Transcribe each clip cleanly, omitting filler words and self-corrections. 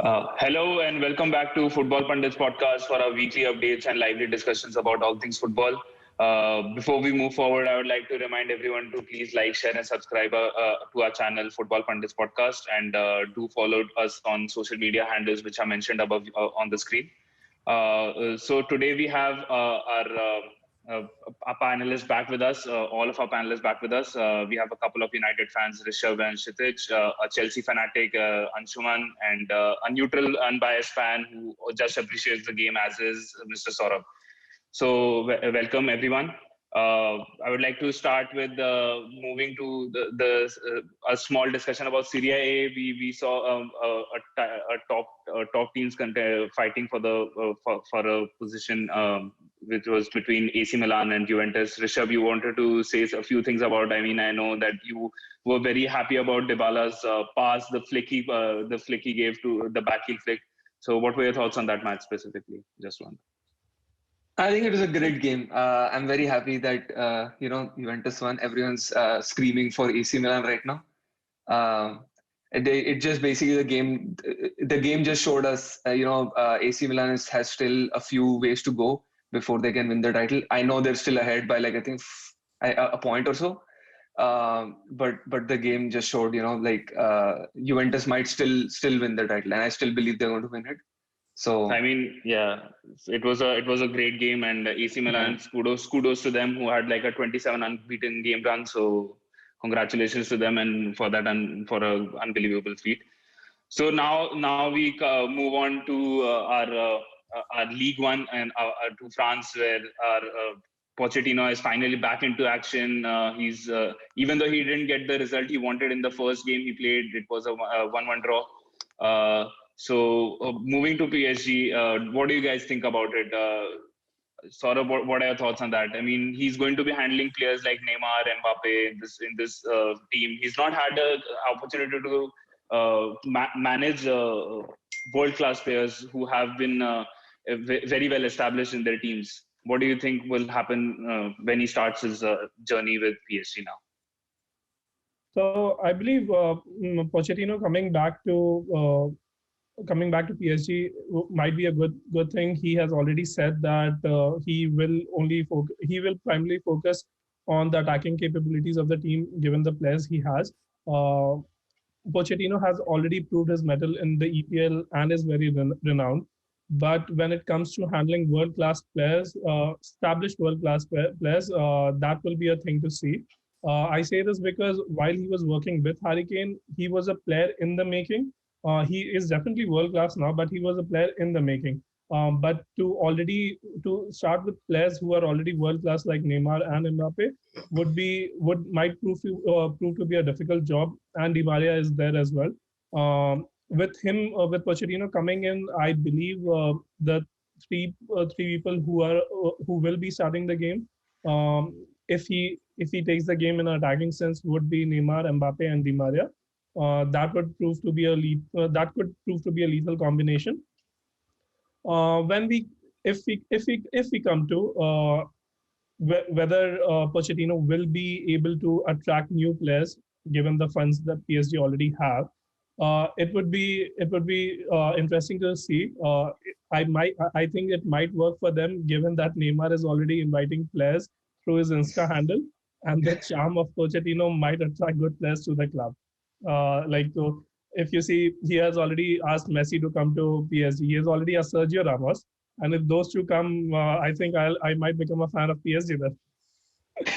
Hello and welcome back to Football Pundits podcast for our weekly updates and lively discussions about all things football. Before we move forward, I would like to remind everyone to please like, share, and subscribe to our channel, Football Pundits podcast, and do follow us on social media handles which are mentioned above on the screen. So today we have our panelists back with us, all of our panelists back with us. We have a couple of United fans, Rishabh and Kshitij, a Chelsea fanatic, Anshuman, and a neutral, unbiased fan who just appreciates the game as is, Mr. Saurabh. So welcome everyone. I would like to start with moving to a small discussion about Serie A. We saw top teams fighting for a position which was between AC Milan and Juventus. Rishabh, you wanted to say a few things about. I mean, I know that you were very happy about Dybala's pass, the flick he gave to the back heel flick. So, what were your thoughts on that match specifically? Just one. I think it was a great game. I'm very happy that Juventus won. Everyone's screaming for AC Milan right now. It just basically the game just showed us. AC Milan has still a few ways to go before they can win the title. I know they're still ahead by I think a point or so. But the game just showed Juventus might still win the title, and I still believe they're going to win it. So I mean, yeah, it was a great game, and AC Milan, kudos to them who had a 27 unbeaten game run. So congratulations to them and for that and for an unbelievable feat. So now we move on to our League One and to France, where our Pochettino is finally back into action. He's even though he didn't get the result he wanted in the first game he played, it was a 1-1 draw. So moving to PSG, what do you guys think about it? Saurabh, what are your thoughts on that? I mean, he's going to be handling players like Neymar, Mbappe in this team. He's not had an opportunity to manage world-class players who have been very well established in their teams. What do you think will happen when he starts his journey with PSG now? So I believe Pochettino coming back to PSG might be a good thing. He has already said that he will primarily focus on the attacking capabilities of the team given the players he has. Pochettino has already proved his mettle in the EPL and is very renowned. But when it comes to handling world-class players, established world-class players, that will be a thing to see. I say this because while he was working with Harry Kane, he was a player in the making. He is definitely world-class now, but he was a player in the making. But to start with players who are already world-class like Neymar and Mbappe might prove to be a difficult job. And Di Maria is there as well. With Pochettino coming in, I believe the three people who will be starting the game, if he takes the game in an attacking sense, would be Neymar, Mbappe, and Di Maria. That could prove to be a lethal combination. If we come to whether Pochettino will be able to attract new players given the funds that PSG already have. It would be interesting to see. I think it might work for them given that Neymar is already inviting players through his Insta handle, and the charm of Pochettino might attract good players to the club. If you see, he has already asked Messi to come to PSG. He has already asked Sergio Ramos, and if those two come, I think I might become a fan of PSG then.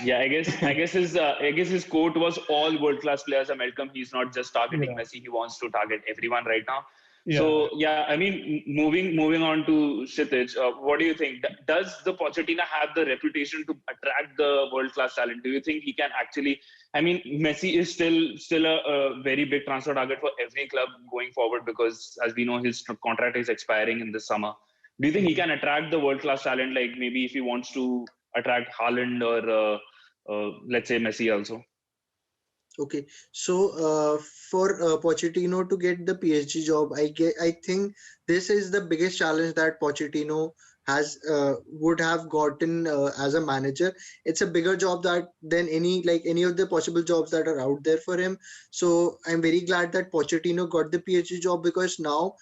Yeah, I guess his quote was all world-class players are welcome. He's not just targeting Messi. He wants to target everyone right now. Yeah. So yeah, I mean, moving on to Kshitij, what do you think? Does the Pochettino have the reputation to attract the world-class talent? Do you think he can actually? I mean, Messi is still a very big transfer target for every club going forward because, as we know, his contract is expiring in this summer. Do you think he can attract the world-class talent? Like maybe if he wants to attract Haaland or let's say Messi also. Okay, so for Pochettino to get the PSG job, I think this is the biggest challenge that Pochettino has would have gotten as a manager. It's a bigger job than any of the possible jobs that are out there for him. So I'm very glad that Pochettino got the PSG job because now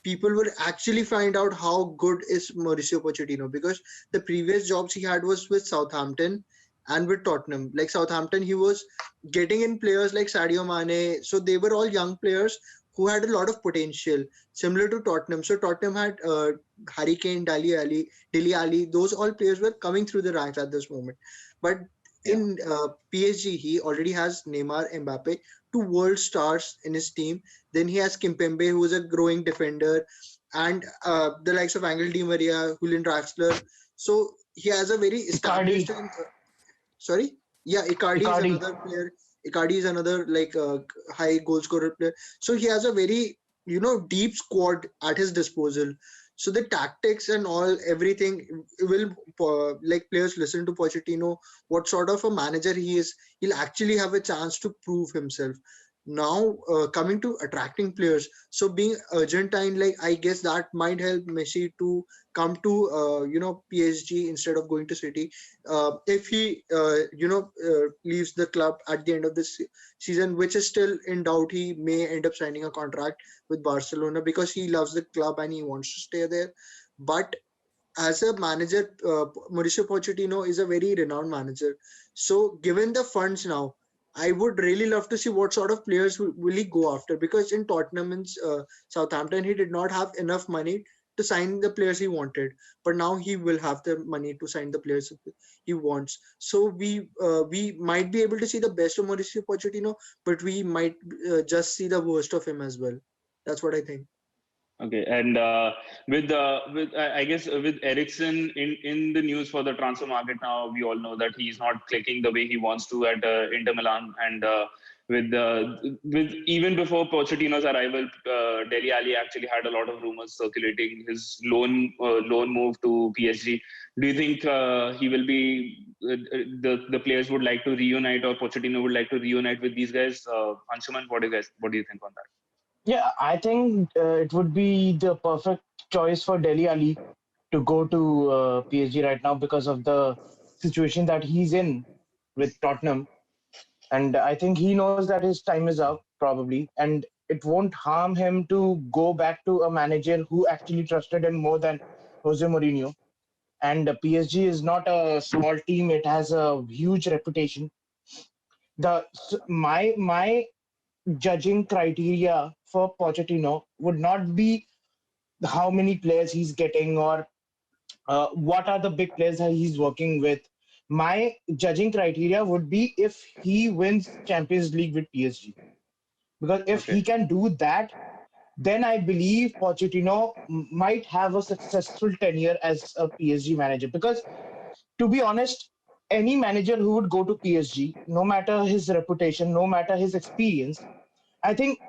people would actually find out how good is Mauricio Pochettino, because the previous jobs he had was with Southampton and with Tottenham. Like Southampton, he was getting in players like Sadio Mane, so they were all young players who had a lot of potential, similar to Tottenham. So Tottenham had Harry Kane, Dele Alli, those all players were coming through the ranks at this moment. But in PSG, he already has Neymar, Mbappe, two world stars in his team. Then he has Kimpembe, who is a growing defender, and the likes of Angel Di Maria, Julian Draxler. So he has a very Icardi, established. Sorry, yeah, Icardi is Icardi. another player. Icardi is another like high goal scorer player. So he has a very deep squad at his disposal. So the tactics and all everything will like players listen to Pochettino, what sort of a manager he is. He'll actually have a chance to prove himself. Now coming to attracting players, so being Argentine, like I guess that might help Messi to come to PSG instead of going to City. If he leaves the club at the end of this season, which is still in doubt, he may end up signing a contract with Barcelona because he loves the club and he wants to stay there. But as a manager, Mauricio Pochettino is a very renowned manager. So, given the funds now, I would really love to see what sort of players will he go after, because in Tottenham and Southampton, he did not have enough money to sign the players he wanted. But now he will have the money to sign the players he wants. So we might be able to see the best of Mauricio Pochettino, but we might just see the worst of him as well. That's what I think. Okay, and with I guess with Ericsson in the news for the transfer market now, we all know that he's not clicking the way he wants to at Inter Milan, and with even before Pochettino's arrival, Dele Alli actually had a lot of rumors circulating his loan move to PSG. Do you think he will be the players would like to reunite, or Pochettino would like to reunite with these guys? Anshuman, what do you think on that? Yeah, I think it would be the perfect choice for Delhi Ali to go to PSG right now because of the situation that he's in with Tottenham. And I think he knows that his time is up, probably. And it won't harm him to go back to a manager who actually trusted him more than Jose Mourinho. And PSG is not a small team, it has a huge reputation. My judging criteria for Pochettino would not be how many players he's getting or what are the big players that he's working with. My judging criteria would be if he wins Champions League with PSG. Because if Okay. he can do that, then I believe Pochettino might have a successful tenure as a PSG manager. Because to be honest, any manager who would go to PSG, no matter his reputation, no matter his experience, I think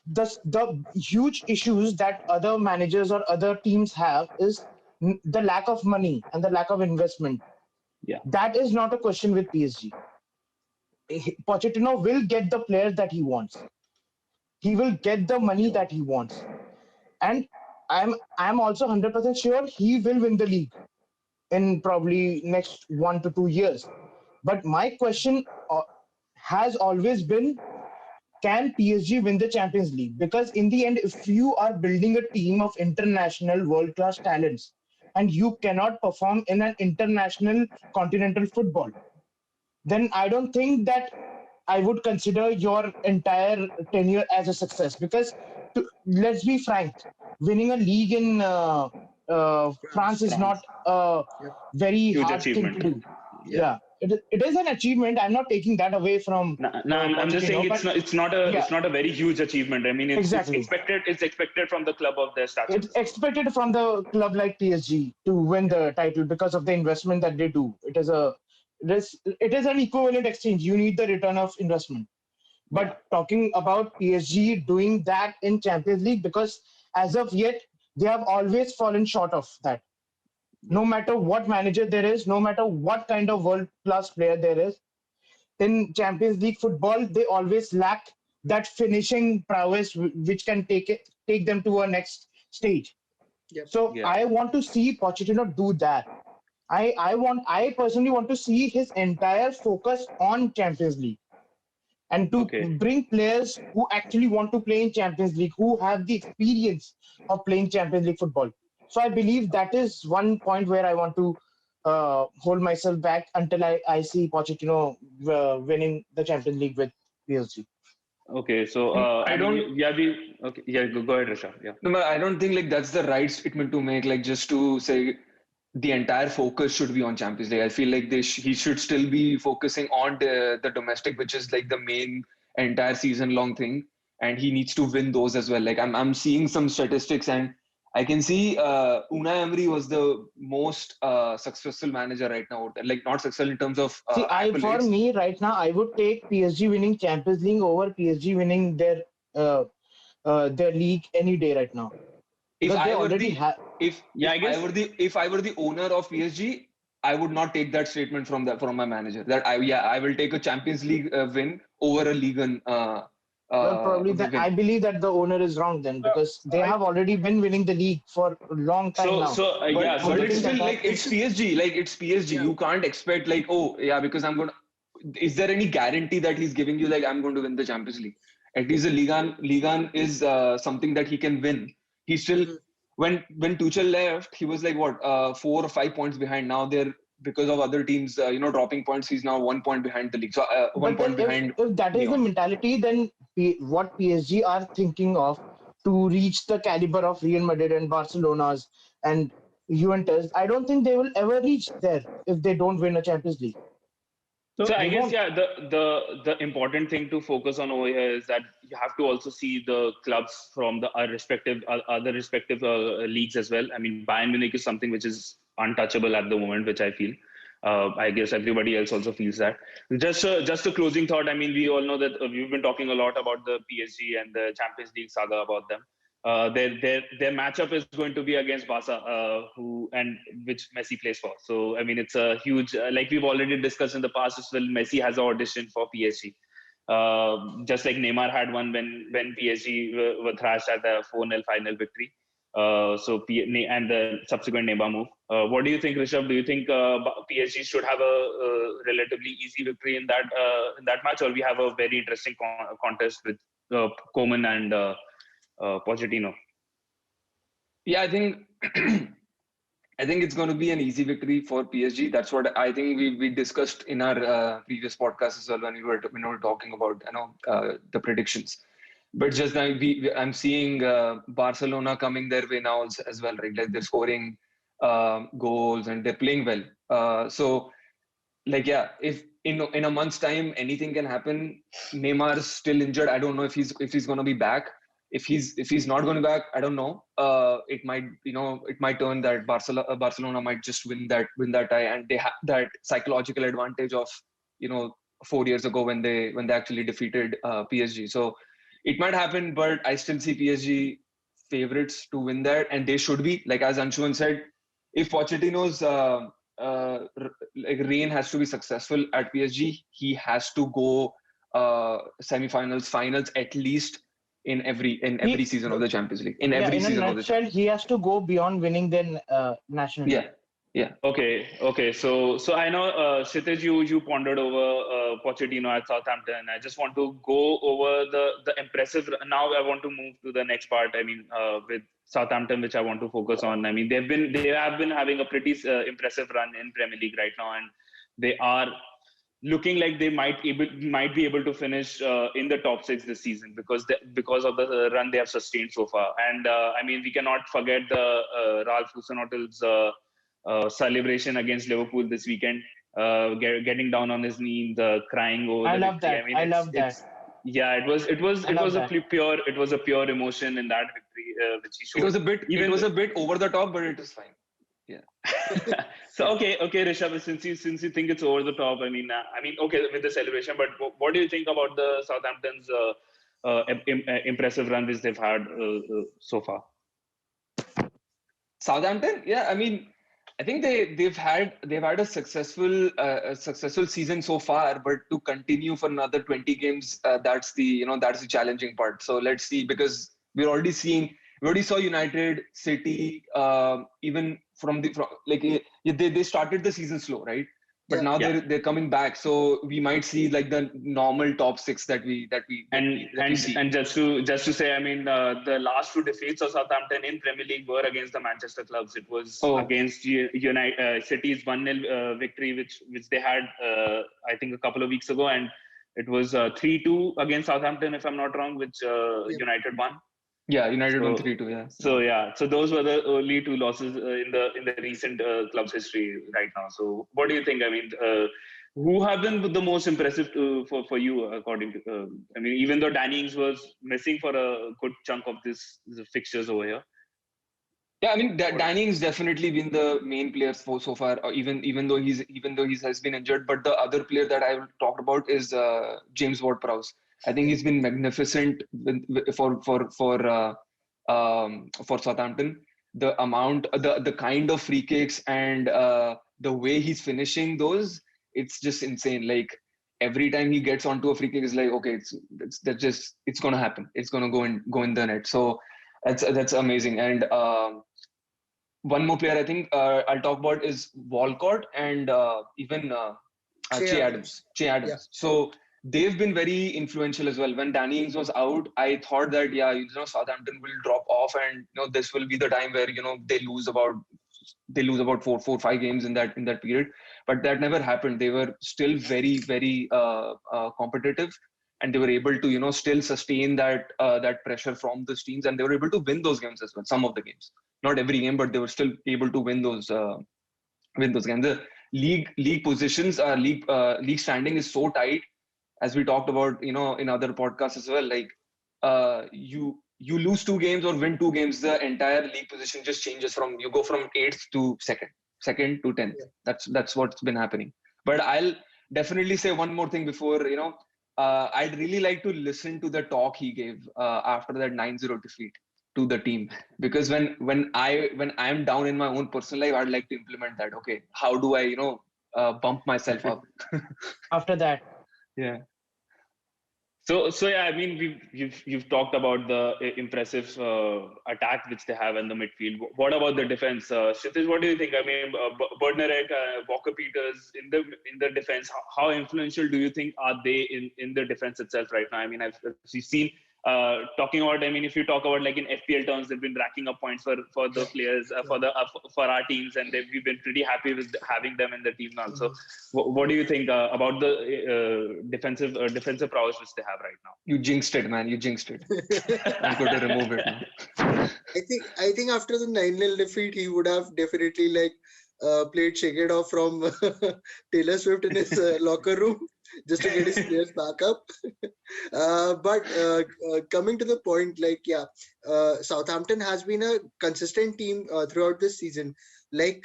the huge issues that other managers or other teams have is the lack of money and the lack of investment. Yeah. That is not a question with PSG. Pochettino will get the players that he wants. He will get the money that he wants, and I'm also 100% sure he will win the league in probably next 1 to 2 years. But my question has always been, can PSG win the Champions League? Because in the end, if you are building a team of international world class talents and you cannot perform in an international continental football, then I don't think that I would consider your entire tenure as a success. Because let's be frank, winning a league in France is France. not a Yep. very Huge hard thing to achievement. do. Yeah. Yeah, it is an achievement. I'm not taking that away from No, I'm just saying Pochettino, but it's yeah, not a very huge achievement. I mean, exactly. it's expected from the club of their stature. It's expected from the club like PSG to win the title because of the investment that they do. It is an equivalent exchange. You need the return of investment. Yeah. But talking about PSG doing that in Champions League, because as of yet they have always fallen short of that. Yeah. No matter what manager there is, no matter what kind of world class player there is, in Champions League football, they always lack that finishing prowess which can take them to a next stage. Yep. So Yeah. I want to see Pochettino do that. I personally want to see his entire focus on Champions League. and to Okay. bring players who actually want to play in Champions League, who have the experience of playing Champions League football. So I believe that is one point where I want to hold myself back until I see Pochettino winning the Champions League with PSG. Okay. So I I mean, don't. yeah, okay. Yeah, go ahead, Rishabh. Yeah. No, but I don't think like that's the right statement to make. Like just to say the entire focus should be on Champions League. I feel like he should still be focusing on the domestic, which is like the main entire season long thing, and he needs to win those as well. Like I'm seeing some statistics, and I can see Unai Emery was the most successful manager right now. Like not successful in terms of See, for accolades. me right now, I would take PSG winning Champions League over PSG winning uh, their league any day right now, If because they I were already the have. Yeah, I guess. if I were the owner of PSG, I would not take that statement from my manager that I will take a Champions League win over a league Well, probably that I win. believe that the owner is wrong then, because they I have already been winning the league for a long time So now. yeah. So But the it's Forgetting thing. the still fact, like it's PSG. Like it's PSG. Yeah. You can't expect like, oh yeah, because I'm gonna. Is there any guarantee that he's giving you like I'm going to win the Champions League? At least the Ligan is something that he can win. He still Mhm. when Tuchel left, he was like what 4 or 5 points behind. Now they're because of other teams, dropping points. He's now 1 point behind the league. So one but then point behind if that is the Lyon. mentality, then what PSG are thinking of to reach the caliber of Real Madrid and Barcelona's and Juventus, I don't think they will ever reach there if they don't win a Champions League. so So I They guess won't. yeah, the important thing to focus on over here is that you have to also see the clubs from the other respective leagues as well. I mean, Bayern Munich is something which is untouchable at the moment, which I feel. I guess everybody else also feels that. Just a closing thought. I mean, we all know that we've been talking a lot about the PSG and the Champions League saga about them. Their matchup is going to be against Barca, who and which Messi plays for. So I mean, it's a huge like we've already discussed in the past as well. Messi has an audition for PSG, just like Neymar had one when PSG were thrashed at the 4-0 final victory. And the subsequent Neymar move. What do you think, Rishabh? Do you think PSG should have a relatively easy victory in that match, or we have a very interesting contest with Koeman and Pochettino? Yeah, I think I think it's going to be an easy victory for PSG. That's what I think we discussed in our previous podcast as well when we were talking about the predictions. But just now I'm seeing Barcelona coming their way now as well, right? Like they're scoring goals and they're playing well. So like yeah, if in a month's time anything can happen. Neymar's still injured. I don't know if he's going to be back. If he's not going back, I don't know. It might turn that Barcelona might just win that tie, and they have that psychological advantage of 4 years ago when they actually defeated PSG. So it might happen, but I still see PSG favorites to win that, and they should be, like as Anshuman said, if Pochettino's like reign has to be successful at PSG, he has to go semi-finals, finals at least in every He, season of the Champions League. In yeah, every in a season of the nutshell, Champions he has to go beyond winning the national League. league. Yeah, yeah. Okay. So I know Kshitij, you pondered over Pochettino at Southampton. I just want to go over the impressive. Now I want to move to the next part. I mean, with Southampton, which I want to focus on. I mean, they have been having a pretty impressive run in Premier League right now, and they are looking like they might be able to finish in the top six this season because of the run they have sustained so far. And I mean, we cannot forget the Ralph Hasenhuttl celebration against Liverpool this weekend, getting down on his knee, the crying over I the love victory. that. I mean, I love that. it's yeah, I love that. it was a pure emotion in that victory which he It showed. was a bit over the top, but it was fine. Yeah. So okay, Rishabh, since you think it's over the top, okay with the celebration, but what do you think about the Southampton's impressive run which they've had so far? Southampton, yeah, I mean, I think they've had a successful season so far, but to continue for another 20 games, that's the challenging part. So let's see, because we already saw United, City, even from like they started the season slow, right? But now Yeah. they're coming back, so we might see like the normal top six that we see. And just to say, I mean, the last two defeats of Southampton in Premier League were against the Manchester clubs. It was against United City's 1-0 victory, which they had, I think, a couple of weeks ago, and it was 3-2 against Southampton, if I'm not wrong, which United won. Yeah, United won 3-2. Yeah. So those were the only two losses in the recent club's history right now. So what do you think? I mean, who have been the most impressive for you, according to? I mean, even though Danny Ings was missing for a good chunk of the fixtures over here. Yeah, I mean, Danny Ings definitely been the main player so far. Even though he has been injured, but the other player that I talked about is James Ward-Prowse. I think he's been magnificent for Southampton. The amount, the kind of free kicks and the way he's finishing those, it's just insane. Like every time he gets onto a free kick, it's like, okay, it's gonna happen. It's gonna go in the net. So that's amazing. And one more player I think I'll talk about is Walcott and even Che Adams. Yeah. So they've been very influential as well. When Danny Ings was out, I thought that Southampton will drop off, and this will be the time where they lose about 4-5 games in that period. But that never happened. They were still very, very competitive, and they were able to still sustain that pressure from those teams, and they were able to win those games as well. Some of the games, not every game, but they were still able to win those games. The league positions, league standing is so tight. As we talked about, in other podcasts as well, like you lose 2 games or win 2 games, the entire league position just changes you go from 8th to 2nd to 10th. Yeah. That's what's been happening. But I'll definitely say one more thing before, I'd really like to listen to the talk he gave after that 9-0 defeat to the team, because when I'm down in my own personal life, I'd like to implement that. Okay, how do I bump myself up after that? Yeah. So yeah, I mean, you've talked about the impressive attack which they have in the midfield. What about the defense, Kshitij? What do you think? I mean, Bednarek, Walker Peters in the defense. How influential do you think are they in the defense itself right now? I mean, I've seen. Talking about, I mean, if you talk about like in FPL terms, they've been racking up points for the players for our teams, and we've been pretty happy with having them in the team now. So, what do you think about the defensive prowess which they have right now? You jinxed it, man. You jinxed it. I'm going to remove it now. I think after the 9-0 defeat, he would have definitely played Shake It Off from Taylor Swift in his locker room, just to get his players back up. But coming to the point, Southampton has been a consistent team throughout this season. I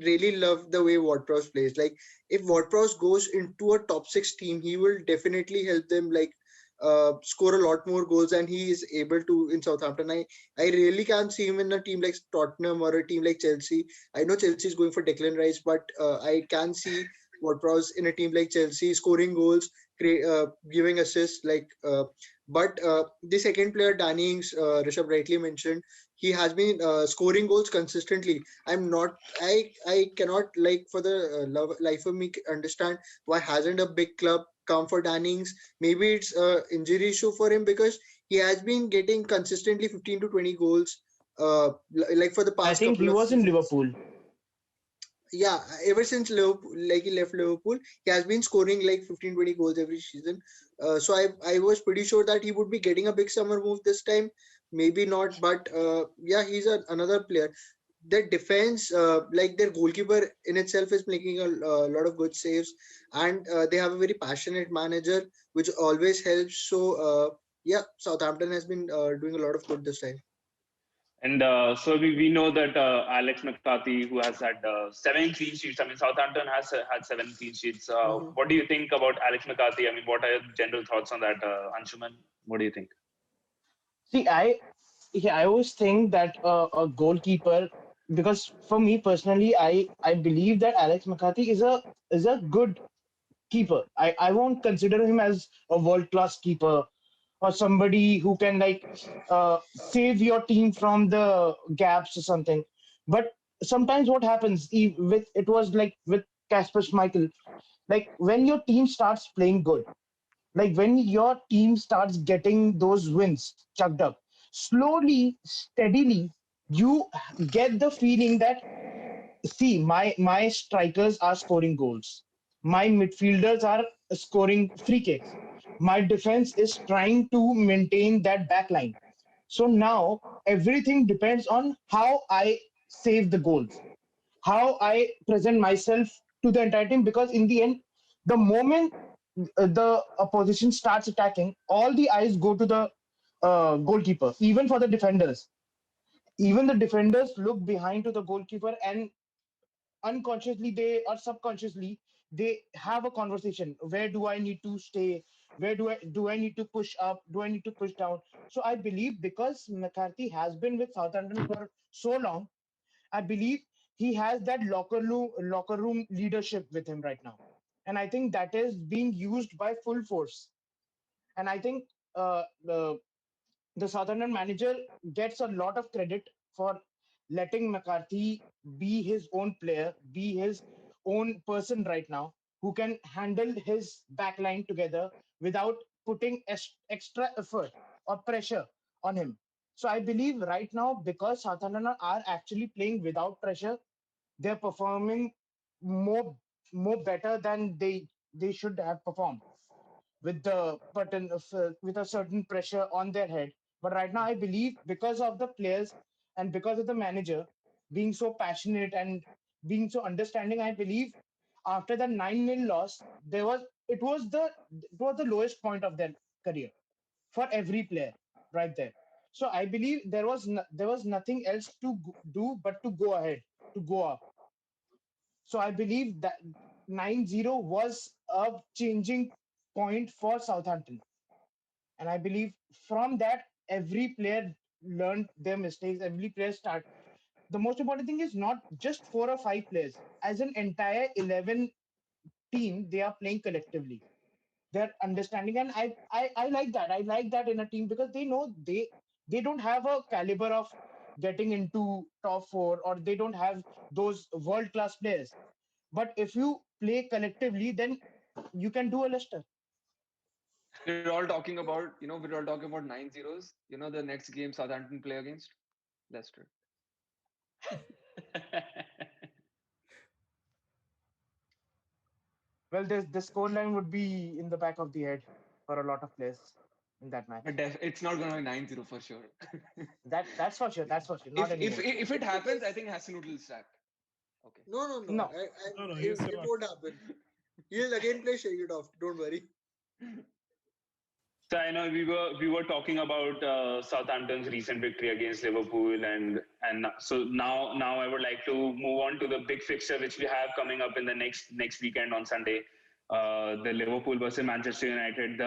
really love the way Ward-Prowse plays. Like, if Ward-Prowse goes into a top 6 team, he will definitely help them score a lot more goals than he is able to in Southampton. I really can't see him in a team like Tottenham or a team like Chelsea. I know Chelsea is going for Declan Rice, but I can see Ward-Prowse in a team like Chelsea scoring goals, giving assists. But the second player, Danny Ings, Rishabh rightly mentioned, he has been scoring goals consistently. I cannot for the life of me understand why hasn't a big club come for Danny Ings. Maybe it's an injury issue for him, because he has been getting consistently 15 to 20 goals for the past. I think he was in Liverpool. Yeah, ever since Liverpool, he left Liverpool, he has been scoring 15-20 goals every season. So I was pretty sure that he would be getting a big summer move this time. Maybe not, but he's another player. Their defense, their goalkeeper in itself is making a lot of good saves, and they have a very passionate manager, which always helps. So Southampton has been doing a lot of good this time. And so we know that Alex McCarthy, who has had 7 clean sheets. I mean, Southampton has had 7 clean sheets. What do you think about Alex McCarthy? I mean, what are your general thoughts on that, Anshuman? What do you think? See, I always think that a goalkeeper, because for me personally, I believe that Alex McCarthy is a good keeper. I won't consider him as a world-class keeper or somebody who can save your team from the gaps or something. But sometimes what happens with it was like with Kasper Schmeichel, like when your team starts playing good, like when your team starts getting those wins chucked up, slowly, steadily, you get the feeling that, see, my strikers are scoring goals, my midfielders are scoring free kicks, my defense is trying to maintain that back line. So now everything depends on how I save the goals, how I present myself to the entire team. Because in the end, the moment the opposition starts attacking, all the eyes go to the goalkeeper. Even for the defenders, even the defenders look behind to the goalkeeper, and unconsciously they or subconsciously they have a conversation. Where do I need to stay? Where do I need to push up? Do I need to push down? So I believe because McCarthy has been with Southampton for so long, I believe he has that locker room leadership with him right now, and I think that is being used by full force. And I think the Southampton manager gets a lot of credit for letting McCarthy be his own player, be his own person right now, who can handle his backline together without putting extra effort or pressure on him. So I believe right now, because Southampton are actually playing without pressure, they're performing more more better than they should have performed with the button of, with a certain pressure on their head. But right now, I believe because of the players and because of the manager being so passionate and being so understanding, I believe after the 9-0 loss, it was the lowest point of their career for every player right there. So I believe there was nothing else to do but to go ahead, to go up. So I believe that 9-0 was a changing point for Southampton. And I believe from that, every player learned their mistakes, every player start. The most important thing is not just 4 or 5 players. As an entire 11 team, they are playing collectively. They're understanding. And I like that. I like that in a team because they know they don't have a caliber of getting into top four, or they don't have those world class players. But if you play collectively, then you can do a Leicester. We're all talking about 9-0s. The next game Southampton play against Leicester. Well, the scoreline would be in the back of the head for a lot of players in that match. It's not going to be 9-0 for sure. That's for sure. That's for sure. Not anymore. If it happens, I think Hassenhuttl will sack. Okay. No. No. No, It won't happen. He'll again play Shake It Off. Don't worry. So I know we were talking about Southampton's recent victory against Liverpool, and so now I would like to move on to the big fixture which we have coming up in the next weekend on Sunday. The Liverpool versus Manchester United.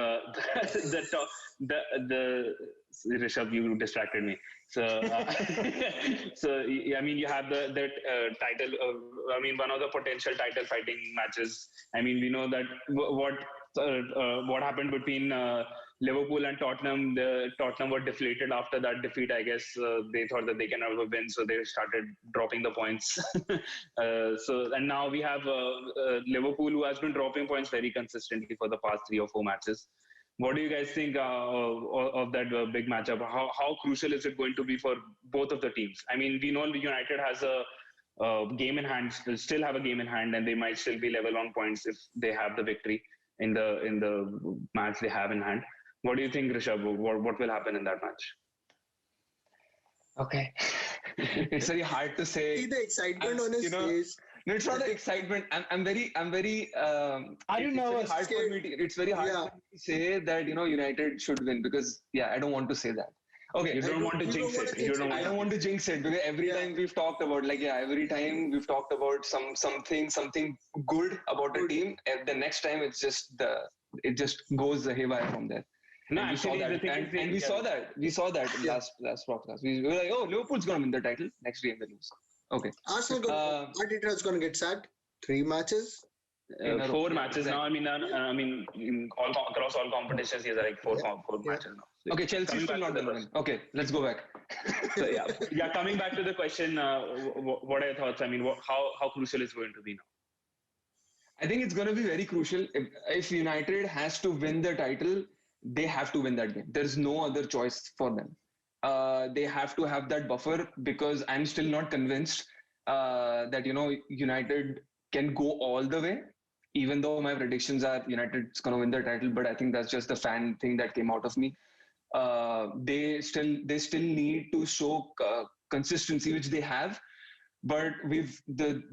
The Rishabh, you distracted me. So I mean, you have the title. I mean, one of the potential title fighting matches. I mean, we know that what happened between Liverpool and Tottenham. The Tottenham were deflated after that defeat. I guess they thought that they can never win, so they started dropping the points. And now we have Liverpool, who has been dropping points very consistently for the past 3 or 4 matches. What do you guys think of that big matchup? How crucial is it going to be for both of the teams? I mean, we know United has a game in hand, still have a game in hand, and they might still be level on points if they have the victory in the match they have in hand. What do you think, Rishabh? What will happen in that match? Okay. It's very hard to say. See the excitement on his face. No, it's not the excitement. I'm very. Are you nervous? It's very hard for me to say that United should win, because I don't want to say that. Okay, You don't want to jinx it. I don't want to jinx it, because every time we've talked about something good about a team, and the next time it just goes haywire from there. No, And we saw that. We saw that in last podcast. We were like, oh, Liverpool's gonna win the title. Next game they lose. Okay. Arteta's gonna get sacked. 3 matches. 4 matches now. I mean, across all competitions, he's like four matches now. Okay, Chelsea Coming still back not to the going to win. Okay, let's go back. So coming back to the question, what are your thoughts? I mean, how crucial is it going to be now? I think it's going to be very crucial. If United has to win the title, they have to win that game. There's no other choice for them. They have to have that buffer because I'm still not convinced that United can go all the way. Even though my predictions are United's going to win the title, but I think that's just the fan thing that came out of me. They still need to show consistency, which they have. But we've the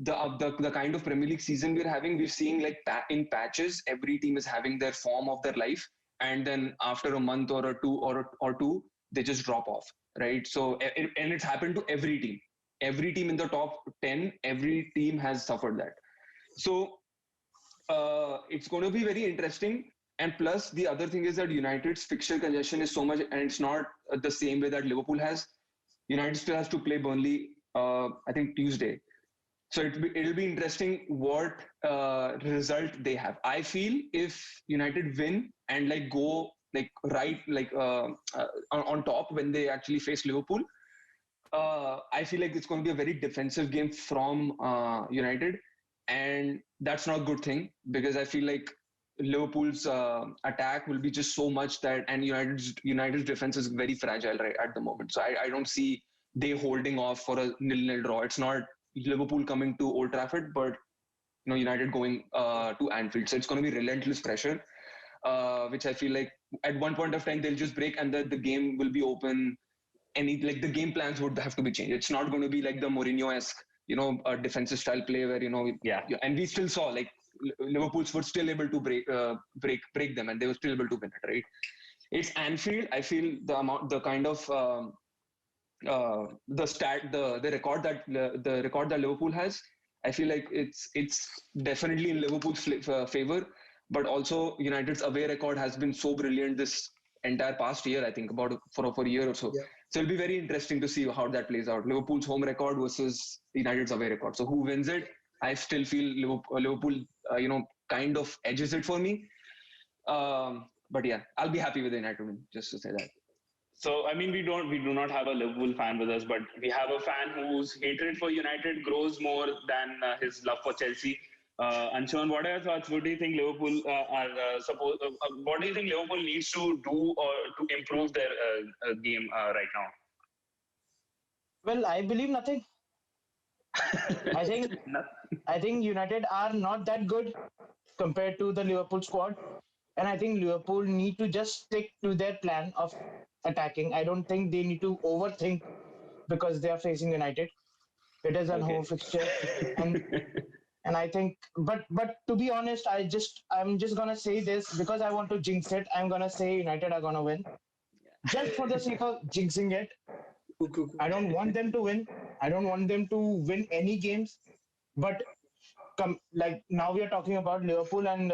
kind of Premier League season we're having, we're seeing like in patches. Every team is having their form of their life, and then after a month or two, they just drop off, right? So and it's happened to every team. Every team in the top 10, every team has suffered that. So it's going to be very interesting. And plus, the other thing is that United's fixture congestion is so much, and it's not the same way that Liverpool has. United still has to play Burnley, I think Tuesday. So it'll be interesting what result they have. I feel if United win and like go like right like on top when they actually face Liverpool, I feel like it's going to be a very defensive game from United, and that's not a good thing because I feel like Liverpool's attack will be just so much that, and United's defense is very fragile right at the moment. So I don't see they holding off for a 0-0 draw. It's not Liverpool coming to Old Trafford, but United going to Anfield. So it's going to be relentless pressure, which I feel like at one point of time they'll just break and the game will be open. The game plans would have to be changed. It's not going to be like the Mourinho-esque, a defensive style play where and we still saw like Liverpool's were still able to break them, and they were still able to win it. Right? It's Anfield. I feel the kind of the record that Liverpool has. I feel like it's definitely in Liverpool's favor, but also United's away record has been so brilliant this entire past year. I think about for a year or so. Yeah. So it'll be very interesting to see how that plays out. Liverpool's home record versus United's away record. So who wins it? I still feel Liverpool, kind of edges it for me. But yeah, I'll be happy with the United win, just to say that. So I mean, we do not have a Liverpool fan with us, but we have a fan whose hatred for United grows more than his love for Chelsea. Anshuman, what are your thoughts? What do you think Liverpool what do you think Liverpool needs to do or to improve their game right now? Well, I believe nothing. I think United are not that good compared to the Liverpool squad, and I think Liverpool need to just stick to their plan of attacking. I don't think they need to overthink because they are facing United. It is a home fixture, and I think, but to be honest, I'm just gonna say this because I want to jinx it. I'm gonna say United are gonna win, just for the sake of jinxing it. I don't want them to win. I don't want them to win any games. But like now we are talking about Liverpool and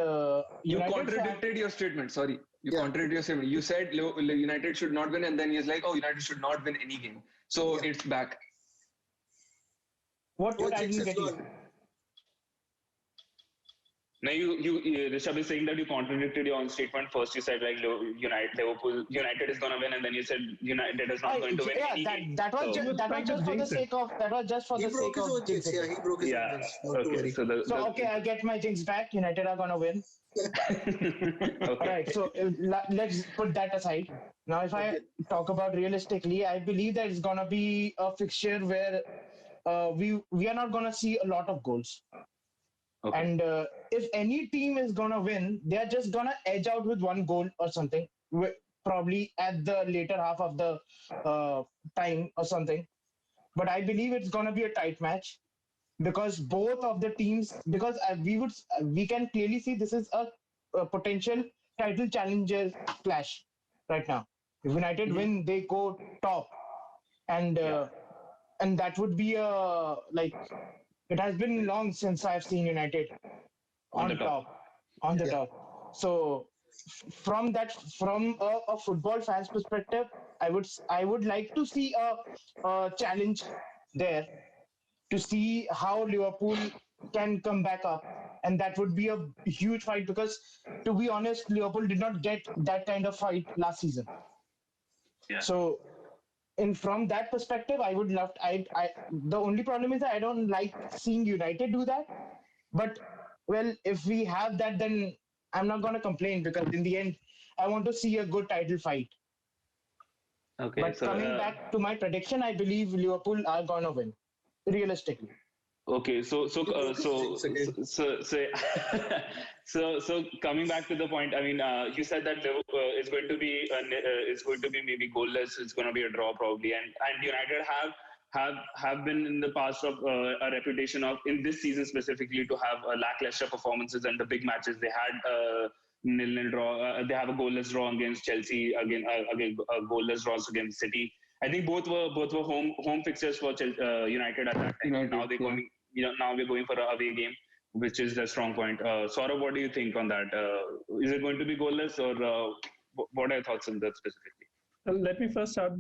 you United. contradicted your statement. Sorry, contradicted your statement. You said United should not win, and then he's like, "Oh, United should not win any game." So it's back. What I didn't get you. Now, Rishabh is saying that you contradicted your own statement. First, you said like United is going to win, and then you said United is not going to win. That was just for the sake of jinx. Yeah, he broke his own jinx. Not to worry. So I get my jinx back. United are going to win. All right, so let's put that aside. Now, if I talk about realistically, I believe that it's going to be a fixture where we are not going to see a lot of goals. Okay. And if any team is going to win, they are just going to edge out with one goal or something, probably at the later half of the time or something. But I believe it's going to be a tight match because both of the teams, because we can clearly see this is a potential title challenger clash right now. If United win, they go top. And that would be it has been long since I've seen United on the top. So from a football fan's perspective, I would like to see a challenge there to see how Liverpool can come back up, and that would be a huge fight because, to be honest, Liverpool did not get that kind of fight last season. Yeah. So, from that perspective, I would love. The only problem is that I don't like seeing United do that. But well, if we have that, then I'm not gonna complain because in the end, I want to see a good title fight. Okay, But so coming back to my prediction, I believe Liverpool are gonna win, realistically. okay, Thanks again. so coming back to the point, I mean, you said that Liverpool is going to be is going to be maybe goalless. It's going to be a draw probably, and United have been in the past of a reputation of in this season specifically to have lackluster performances and the big matches. They had nil-nil draw. They have a goalless draw against Chelsea, again goalless draws against City. I think both were home fixtures for United at that time. United, Now they're going, now we're going for an away game, which is the strong point. Saurabh, what do you think on that? Is it going to be goalless, or what are your thoughts on that specifically? Let me first start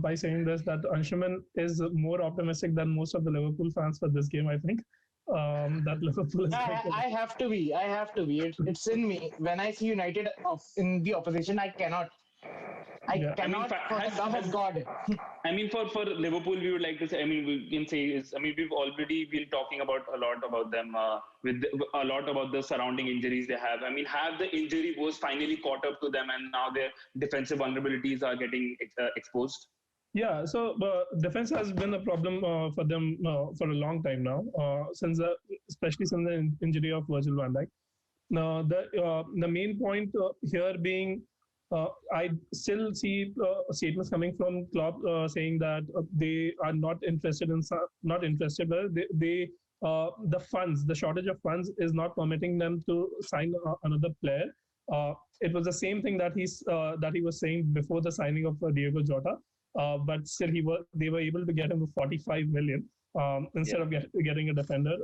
by saying this, that Anshuman is more optimistic than most of the Liverpool fans for this game, I think. That Liverpool is I have to be. I have to be. It's in me. When I see United in the opposition, I cannot. I Yeah. cannot, for the love of God. I mean, for Liverpool, we would like to say. I mean, we can say is. I mean, we've already been talking about a lot about them, with a lot about the surrounding injuries they have. I mean, have the injury woes finally caught up to them, and now their defensive vulnerabilities are getting exposed? Yeah, so defense has been a problem for them for a long time now, especially since the injury of Virgil van Dijk. Now, the main point here being, I still see statements coming from Klopp saying that they are not interested, but the shortage of funds is not permitting them to sign another player. It was the same thing that he was saying before the signing of Diego Jota. But still, they were able to get him for 45 million instead of getting a defender.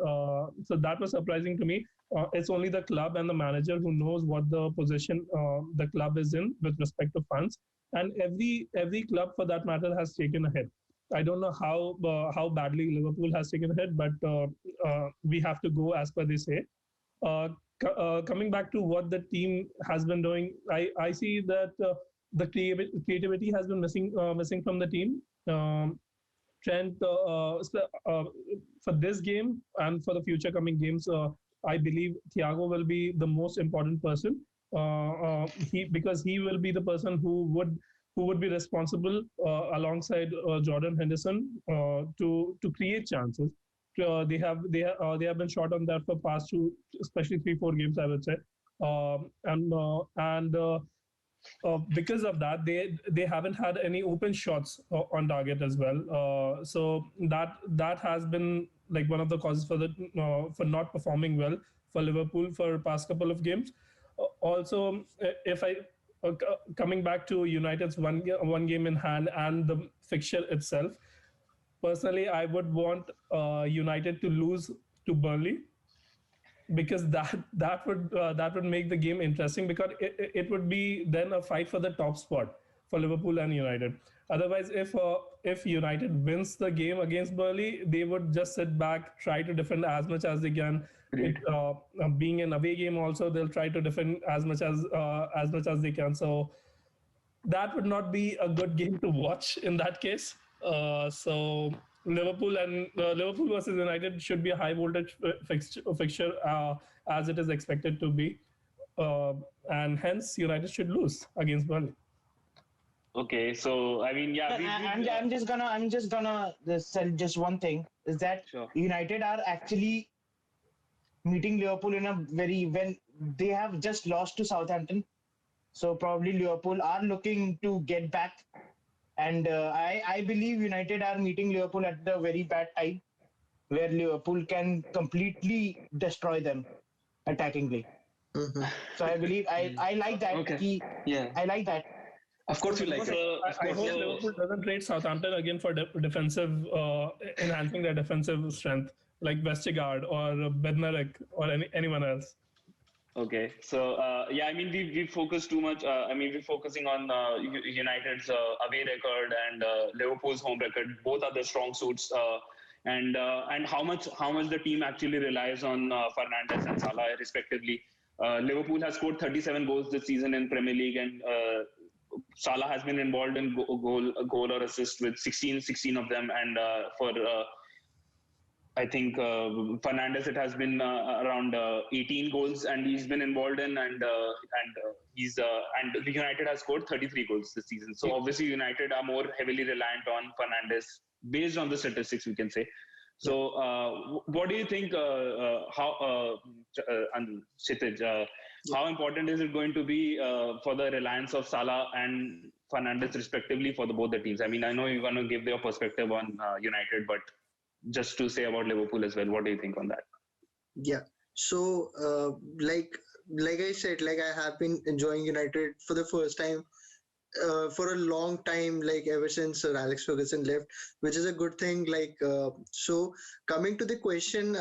So that was surprising to me. It's only the club and the manager who knows what the position the club is in with respect to funds. And every club, for that matter, has taken a hit. I don't know how badly Liverpool has taken a hit, but we have to go as per they say. Coming back to what the team has been doing, I see that the creativity has been missing from the team. Trent, for this game and for the future coming games, I believe Thiago will be the most important person. Because he will be the person who would be responsible alongside Jordan Henderson to create chances. They have been short on that for past two, especially 3-4 games, I would say, because of that, they haven't had any open shots on target as well. So that has been like one of the causes for not performing well for Liverpool for past couple of games. Also, if I coming back to United's one game in hand and the fixture itself, personally, I would want United to lose to Burnley, because that would make the game interesting, because it would be then a fight for the top spot for Liverpool and United. Otherwise, if United wins the game against Burnley, they would just sit back, try to defend as much as they can. Being an away game, also they'll try to defend as much as they can. So that would not be a good game to watch in that case. So Liverpool versus United should be a high voltage fixture as it is expected to be, and hence United should lose against Burnley. Okay, so I mean, yeah, I'm just gonna say just one thing, is that Sure. United are actually meeting Liverpool in a when they have just lost to Southampton. So probably Liverpool are looking to get back. And I believe United are meeting Liverpool at the very bad time, where Liverpool can completely destroy them attackingly. Mhm. So I believe I like that. Okay. Yeah. I like that. Of course you like it. I hope Liverpool doesn't trade Southampton again for defensive, enhancing their defensive strength, like Vestergaard or Bednarek or anyone else. Okay, so yeah, I mean, we focus too much. I mean, we're focusing on United's away record and Liverpool's home record. Both are the strong suits, and how much the team actually relies on Fernandes and Salah, respectively. Liverpool has scored 37 goals this season in Premier League, and Salah has been involved in goal or assist with 16 of them, and for I think Fernandes, it has been around 18 goals, and he's been involved in, and United has scored 33 goals this season. So obviously, United are more heavily reliant on Fernandes based on the statistics, we can say. So, what do you think? Kshitij, how important is it going to be for the reliance of Salah and Fernandes, respectively, for both the teams? I mean, I know you're going to give your perspective on United, but just to say about Liverpool as well, what do you think on that? Yeah. So, like I said, like I have been enjoying United for the first time for a long time, like ever since Sir Alex Ferguson left, which is a good thing. So coming to the question,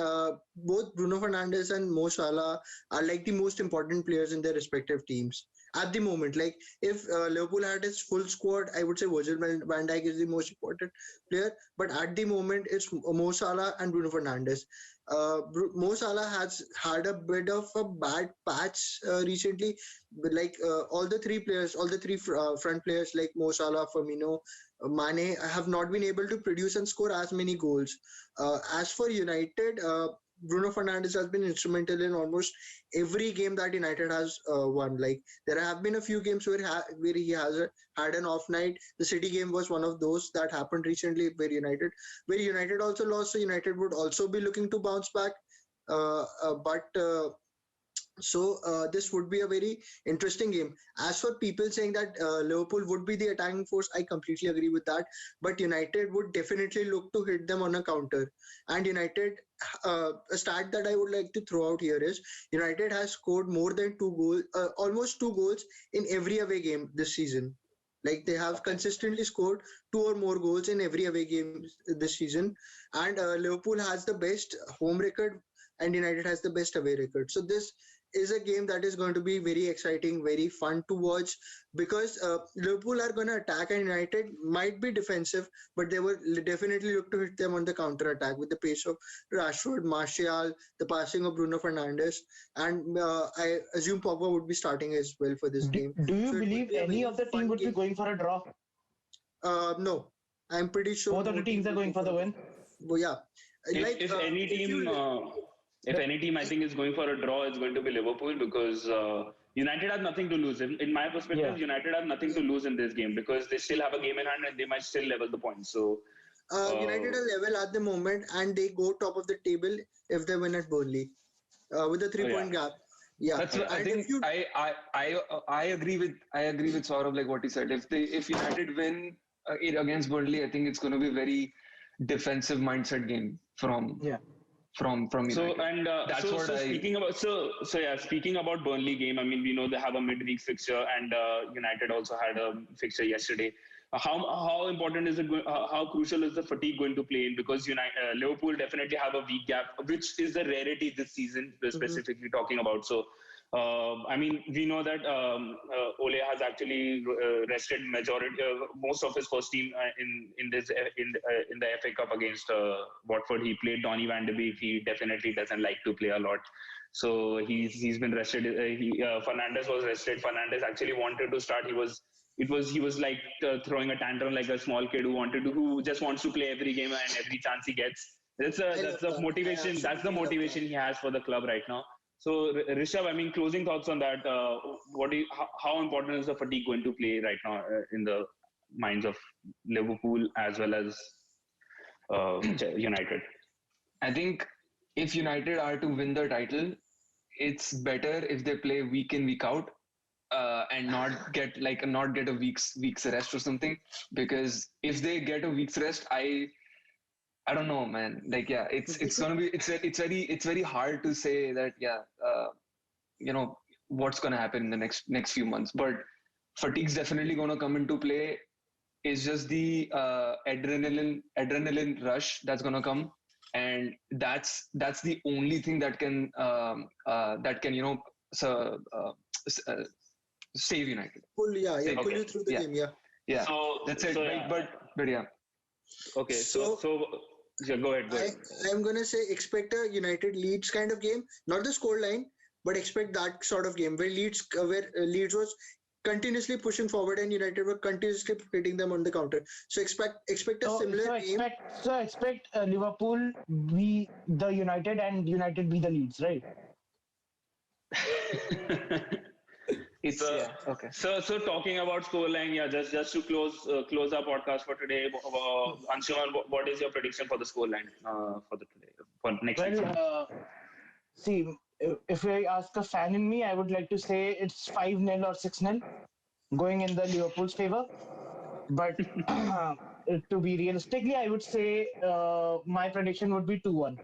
both Bruno Fernandes and Mo Salah are like the most important players in their respective teams at the moment. Like if Liverpool had its full squad, I would say Virgil van Dijk is the most important player. But at the moment, it's Mo Salah and Bruno Fernandes. Mo Salah has had a bit of a bad patch recently. But all the three players, all the three front players like Mo Salah, Firmino, Mane have not been able to produce and score as many goals. As for United, Bruno Fernandes has been instrumental in almost every game that United has won. Like there have been a few games where he has had an off night. The City game was one of those that happened recently where United also lost. So United would also be looking to bounce back. So this would be a very interesting game. As for people saying that Liverpool would be the attacking force, I completely agree with that. But United would definitely look to hit them on a counter. And United, a stat that I would like to throw out here is United has scored more than almost 2 goals in every away game this season. Like they have consistently scored 2 or more goals in every away game this season. And Liverpool has the best home record and United has the best away record. So this is a game that is going to be very exciting, very fun to watch because Liverpool are going to attack and United might be defensive, but they will definitely look to hit them on the counter attack with the pace of Rashford, Martial, the passing of Bruno Fernandes, and I assume Pogba would be starting as well for this game. Do you believe any of the team would be going for a draw? No, I'm pretty sure both of the teams are going for the win. Well, yeah. If any team, I think is going for a draw, it's going to be Liverpool because United have nothing to lose. In my perspective, United have nothing to lose in this game because they still have a game in hand and they might still level the points. So United are level at the moment and they go top of the table if they win at Burnley with a 3-point gap. Yeah, that's what I think. I agree with Saurabh, like what he said. If United win against Burnley, I think it's going to be a very defensive mindset game from United. So and speaking about Burnley game, I mean we know they have a midweek fixture and United also had a fixture yesterday. How important is it? How crucial is the fatigue going to play in? Because Liverpool definitely have a week gap, which is a rarity this season, specifically talking about. So, I mean, we know that Ole has actually rested most of his first team in the FA Cup against Watford. He played Donny van de Beek. He definitely doesn't like to play a lot. So he's been rested. Fernandes was rested. Fernandes actually wanted to start. He was like throwing a tantrum like a small kid who just wants to play every game and every chance he gets. That's the motivation. That's the motivation he has for the club right now. So Rishabh, I mean, closing thoughts on that. How important is the fatigue going to play right now in the minds of Liverpool as well as United? I think if United are to win the title, it's better if they play week in, week out. And not get a week's rest or something, because if they get a week's rest, I don't know, man. Like, yeah, it's gonna be it's very hard to say that, what's gonna happen in the next few months. But fatigue's definitely gonna come into play. It's just the adrenaline rush that's gonna come, and that's the only thing that can save United. Pull you through the game. Yeah. So that's it. But yeah. Okay. So go ahead. I'm gonna say expect a United Leeds kind of game, not the scoreline, but expect that sort of game where Leeds was continuously pushing forward, and United were continuously hitting them on the counter. So expect a similar game. Expect Liverpool be the United and United be the Leeds, right? It's okay. So talking about scoreline, yeah, just to close our podcast for today, Anshuman, what is your prediction for the scoreline for next week? Well, see, if I ask a fan in me, I would like to say it's 5-0 or 6-0 going in the Liverpool's favor. But to be realistically, I would say my prediction would be 2-1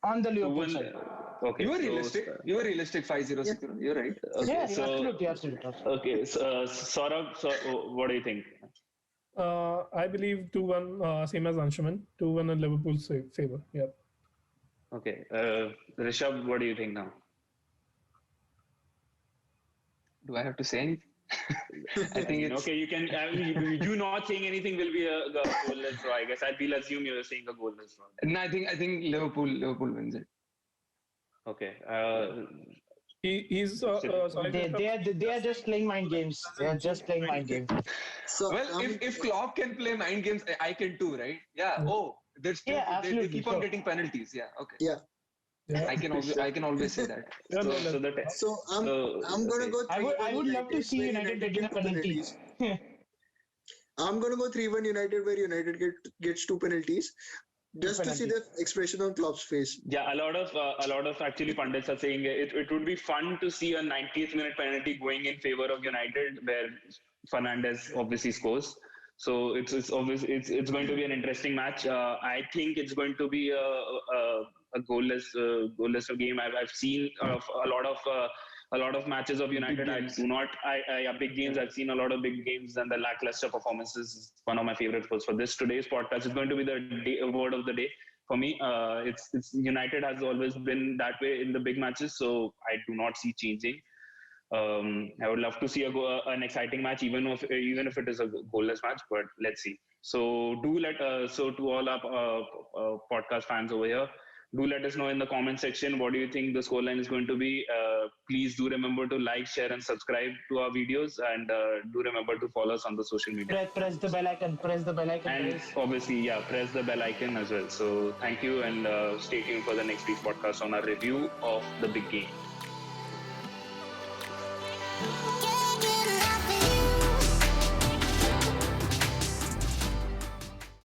on the Liverpool side. Okay, you were realistic 5-0. You're right. Okay, Yeah, absolutely. Okay, so Saurabh, what do you think? I believe 2-1, same as Anshuman, 2-1 in Liverpool's favor. Yeah. Okay, Rishabh, what do you think now? Do I have to say anything? I think it's okay. You can. You not saying anything will be a goalless draw. I guess we'll assume you're saying a goalless draw. No, I think Liverpool wins it. Okay. He's sorry. They are just playing mind games. They are just playing mind games. So well, if Klopp can play mind games, I can too, right? Yeah. Oh, they keep on getting penalties. Yeah. Okay. Yeah. Yeah. I can always say that. So I'm gonna go. I would love to see United getting a penalty. I'm gonna go 3-1 United, where United gets 2 penalties. Just to see the expression on Klopp's face. Yeah, a lot of actually pundits are saying it would be fun to see a 90th minute penalty going in favor of United, where Fernandes obviously scores. So it's going to be an interesting match. I think it's going to be a goalless game. I've seen a lot of matches of United. Big games. I've seen a lot of big games, and the lackluster performances is one of my favorite for today's podcast. Is going to be the word of the day for me. It's United has always been that way in the big matches, so I do not see changing. I would love to see an exciting match, even if it is a goalless match. But let's see. So to all our podcast fans over here, do let us know in the comment section what do you think the scoreline is going to be. Please do remember to like, share, and subscribe to our videos, and do remember to follow us on the social media. Press the bell icon. And obviously, press the bell icon as well. So thank you, and stay tuned for the next week's podcast on our review of the big game.